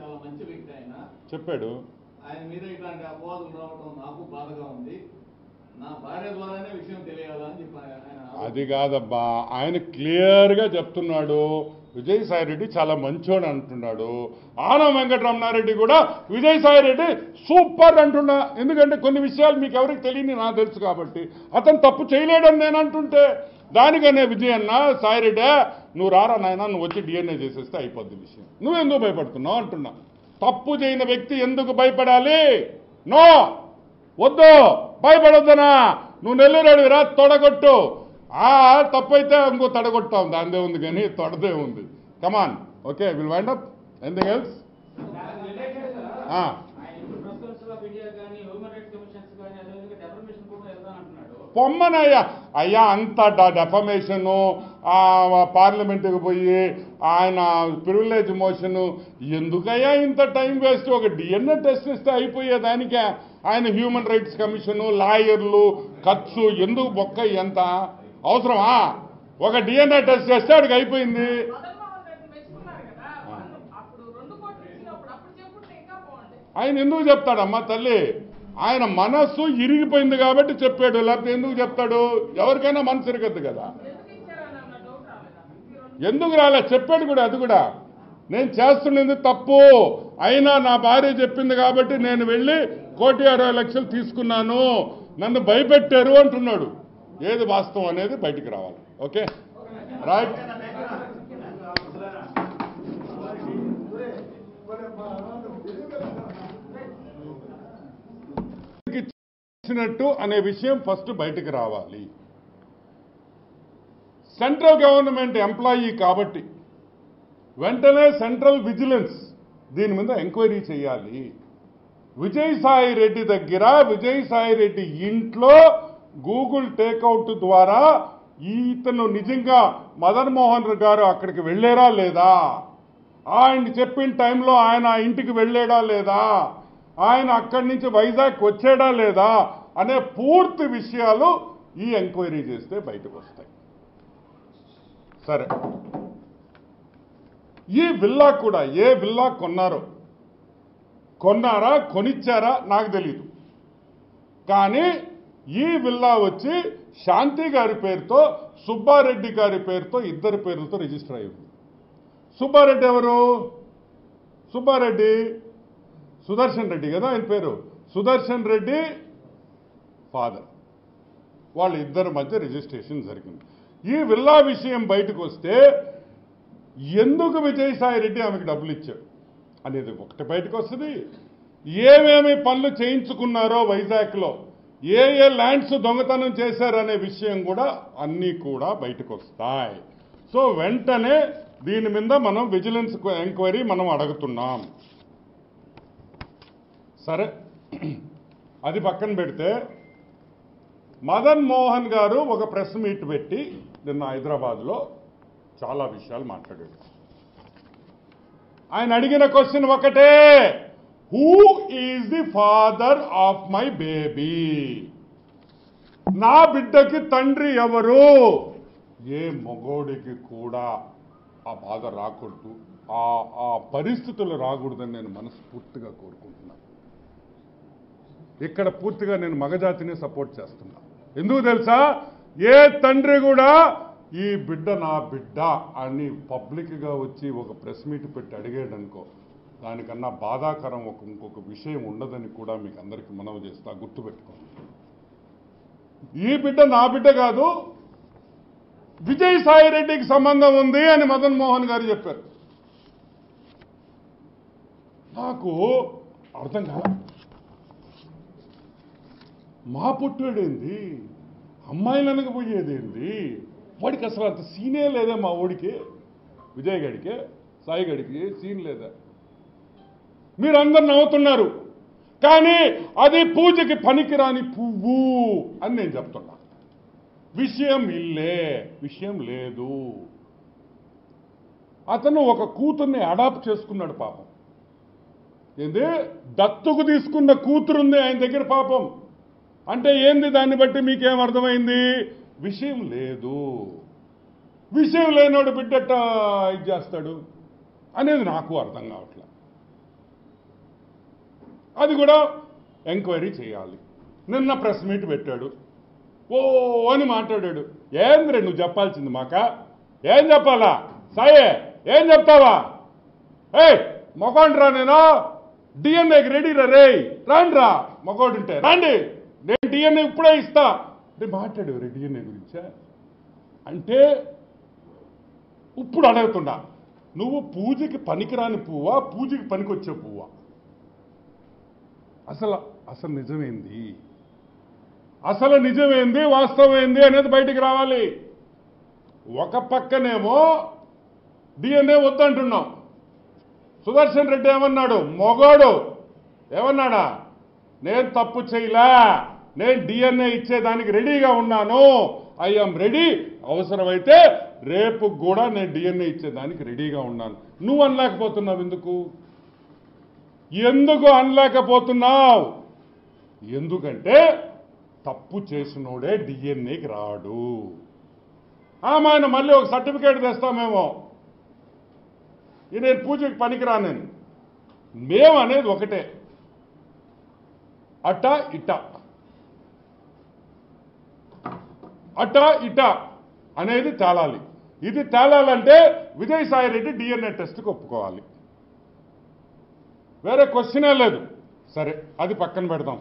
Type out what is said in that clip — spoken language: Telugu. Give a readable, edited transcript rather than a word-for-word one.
చాలా మంచి వ్యక్తి ఆయన చెప్పాడు. ఆయన మీద ఇట్లాంటి అపవాదులు రావడం నాకు బాధగా ఉంది. నా భార్య ద్వారానే విషయం తెలియాలని చెప్పి ఆయన అది కాదబ్బా, ఆయన క్లియర్గా చెప్తున్నాడు. విజయసాయి రెడ్డి చాలా మంచోడు అంటున్నాడు. ఆనం వెంకటరమణారెడ్డి కూడా విజయసాయి రెడ్డి సూపర్ అంటున్నా. ఎందుకంటే కొన్ని విషయాలు మీకు ఎవరికి తెలియని నాకు తెలుసు కాబట్టి. అతను తప్పు చేయలేడని నేను అంటుంటే దానికనే విజయన్న సాయిరెడ్డి నువ్వు రారా నాయన, నువ్వు వచ్చి డిఎన్ఏ చేసేస్తే అయిపోద్ది విషయం, నువ్వెందుకు భయపడుతున్నావు అంటున్నా. తప్పు చేయని వ్యక్తి ఎందుకు భయపడాలి? నో, వద్దు, భయపడొద్దనా. నువ్వు నెల్లూరు రా, తొడగొట్టు. తప్పు అయితే ఇంకో తడగొట్టాం, దానిదే ఉంది కానీ తొడదే ఉంది. Come on, okay, will wind up. Anything else? పొమ్మనయ్యా అయ్యా, అంత డెఫమేషను, పార్లమెంటుకి పోయి ఆయన ప్రివిలేజ్ మోషను ఎందుకయ్యా ఇంత టైం వేస్ట్? ఒక డిఎన్ఏ టెస్ట్ ఇస్తే అయిపోయేదానికే ఆయన హ్యూమన్ రైట్స్ కమిషను, లాయర్లు, ఖర్చు ఎందుకు బొక్క? ఎంత అవసరమా? ఒక డిఎన్ఏ టెస్ట్ చేస్తే అడిగి అయిపోయింది. ఆయన ఎందుకు చెప్తాడమ్మా తల్లి? ఆయన మనస్సు ఇరిగిపోయింది కాబట్టి చెప్పాడు, లేకపోతే ఎందుకు చెప్తాడు? ఎవరికైనా మనసు ఇరగద్దు కదా. ఎందుకు రాలే? చెప్పాడు కూడా. అది కూడా నేను చేస్తున్నది తప్పు, అయినా నా భార్య చెప్పింది కాబట్టి నేను వెళ్ళి 1,60,00,000 తీసుకున్నాను, నన్ను భయపెట్టారు అంటున్నాడు. ఏది వాస్తవం అనేది బయటికి రావాలి. Okay, right. ఇచ్చినట్టు అనే విషయం ఫస్ట్ బయటికి రావాలి. సెంట్రల్ గవర్నమెంట్ ఎంప్లాయీ కాబట్టి వెంటనే సెంట్రల్ విజిలెన్స్ దీని మీద ఎంక్వైరీ చేయాలి. విజయసాయి రెడ్డి దగ్గర, విజయసాయి రెడ్డి ఇంట్లో గూగుల్ టేక్అవుట్ ద్వారా ఇతను నిజంగా మదన్ మోహన్ గారు అక్కడికి వెళ్ళారా లేదా, ఆయన చెప్పిన టైంలో ఆయన ఇంటికి వెళ్ళాడా లేదా, ఆయన అక్కడి నుంచి వైజాగ్ వచ్చాడా లేదా అనే పూర్తి విషయాలు ఈ ఎంక్వైరీ చేస్తే బయటకు వస్తాయి. సరే, ఈ విల్లా కూడా ఏ విల్లా కొన్నారా కొనిచ్చారా నాకు తెలీదు, కానీ ఈ విల్లా వచ్చి శాంతి గారి పేరుతో, సుబ్బారెడ్డి గారి పేరుతో, ఇద్దరి పేర్లతో రిజిస్టర్ అయ్యింది. సుబ్బారెడ్డి ఎవరు? సుబ్బారెడ్డి సుదర్శన్ రెడ్డి కదా ఆయన పేరు. సుదర్శన్ రెడ్డి ఫాదర్, వాళ్ళ ఇద్దరి మధ్య రిజిస్ట్రేషన్ జరిగింది. ఈ విల్లా విషయం బయటకు వస్తే ఎందుకు విజయసాయి రెడ్డి ఆమెకు డబ్బులు ఇచ్చాడు అనేది ఒకటి బయటకు వస్తుంది. ఏమేమి పనులు చేయించుకున్నారో వైజాగ్లో, ఏ ల్యాండ్స్ దొంగతనం చేశారనే విషయం కూడా అన్నీ కూడా బయటకు వస్తాయి. సో వెంటనే దీని మీద మనం విజిలెన్స్ ఎంక్వైరీ మనం అడుగుతున్నాం. సరే, అది పక్కన పెడితే మదన్ మోహన్ గారు ఒక ప్రెస్ మీట్ పెట్టి నిన్న హైదరాబాద్లో చాలా విషయాలు మాట్లాడాడు. ఆయన అడిగిన క్వశ్చన్ ఒకటే, who is the father of my baby? నా బిడ్డకి తండ్రి ఎవరు? ఏ మగోడికి కూడా ఆ బాధ రాకూడదు, ఆ పరిస్థితులు రాకూడదని నేను మనస్ఫూర్తిగా కోరుకుంటున్నాను. ఇక్కడ పూర్తిగా నేను మగజాతిని సపోర్ట్ చేస్తున్నా. ఎందుకు తెలుసా? ఏ తండ్రి కూడా ఈ బిడ్డ నా బిడ్డ అని పబ్లిక్గా వచ్చి ఒక ప్రెస్ మీట్ పెట్టి అడిగాడు అనుకో, దానికన్నా బాధాకరం ఇంకొక విషయం ఉండదని కూడా మీకు అందరికీ మనవి చేస్తా, గుర్తుపెట్టుకోండి. ఈ బిడ్డ నా బిడ్డ కాదు, విజయసాయి రెడ్డికి సంబంధం ఉంది అని మదన్ మోహన్ గారు చెప్పారు. నాకు అర్థం కాదు, మా పుట్టుడేంది, అమ్మాయిలు అనకపోయేదేంది, వాడికి అసలు అంత సీనే లేదా? మా ఓడికి, విజయ్ గడికి, సాయి గడికి సీన్ లేదా? మీరందరు నవ్వుతున్నారు, కానీ అది పూజకి పనికిరాని పువ్వు అని నేను చెప్తున్నా. విషయం ఇల్లే, విషయం లేదు. అతను ఒక కూతుర్ని అడాప్ట్ చేసుకున్నాడు పాపం. ఏంది? దత్తుకు తీసుకున్న కూతురుంది ఆయన దగ్గర పాపం. అంటే ఏంది? దాన్ని బట్టి మీకేం అర్థమైంది? విషయం లేదు. విషయం లేనోడు బిడ్డట ఇది చేస్తాడు అనేది నాకు అర్థం కావట్లేదు. అది కూడా ఎంక్వైరీ చేయాలి. నిన్న ప్రెస్ మీట్ పెట్టాడు, ఓ అని మాట్లాడాడు. ఏంద్రే నువ్వు చెప్పాల్సింది మాక? ఏం చెప్పాలా సాయే? ఏం చెప్తావా? మొగోండ్రా, నేను డిఎన్ఏకి రెడీ రే, రాండ్రా మొగోడుంటే రండి, నేను డిఎన్ఏ ఇప్పుడే ఇస్తా అంటే మాట్లాడు డిఎన్ఏ గురించా? అంటే ఇప్పుడు అడుగుతున్నా, నువ్వు పూజకి పనికిరాని పువ్వా, పూజకి పనికొచ్చే పువ్వా? అసలు నిజమేంది? అసలు నిజమేంది, వాస్తవం ఏంది అనేది బయటికి రావాలి. ఒక పక్కనేమో డిఎన్ఏ వద్దంటున్నాం. సుదర్శన్ రెడ్డి ఏమన్నాడు? మొగోడు ఏమన్నాడా? నేను తప్పు చేయలే, నేను డిఎన్ఏ ఇచ్చేదానికి రెడీగా ఉన్నాను, ఐఎమ్ రెడీ, అవసరమైతే రేపు కూడా నేను డిఎన్ఏ ఇచ్చేదానికి రెడీగా ఉన్నాను. నువ్వు అనలేకపోతున్నావు ఎందుకు? ఎందుకు అనలేకపోతున్నావు? ఎందుకంటే తప్పు చేసినోడే డిఎన్ఏకి రాడు. ఆయన మళ్ళీ ఒక సర్టిఫికేట్ తెస్తామేమో, నేను పూజకి పనికిరానని. మేము అనేది ఒకటే, అట ఇట అనేది తేలాలి. ఇది తేలాలంటే విజయసాయిరెడ్డి డిఎన్ఏ టెస్ట్కి ఒప్పుకోవాలి, వేరే క్వశ్చనే లేదు. సరే, అది పక్కన పెడదాం.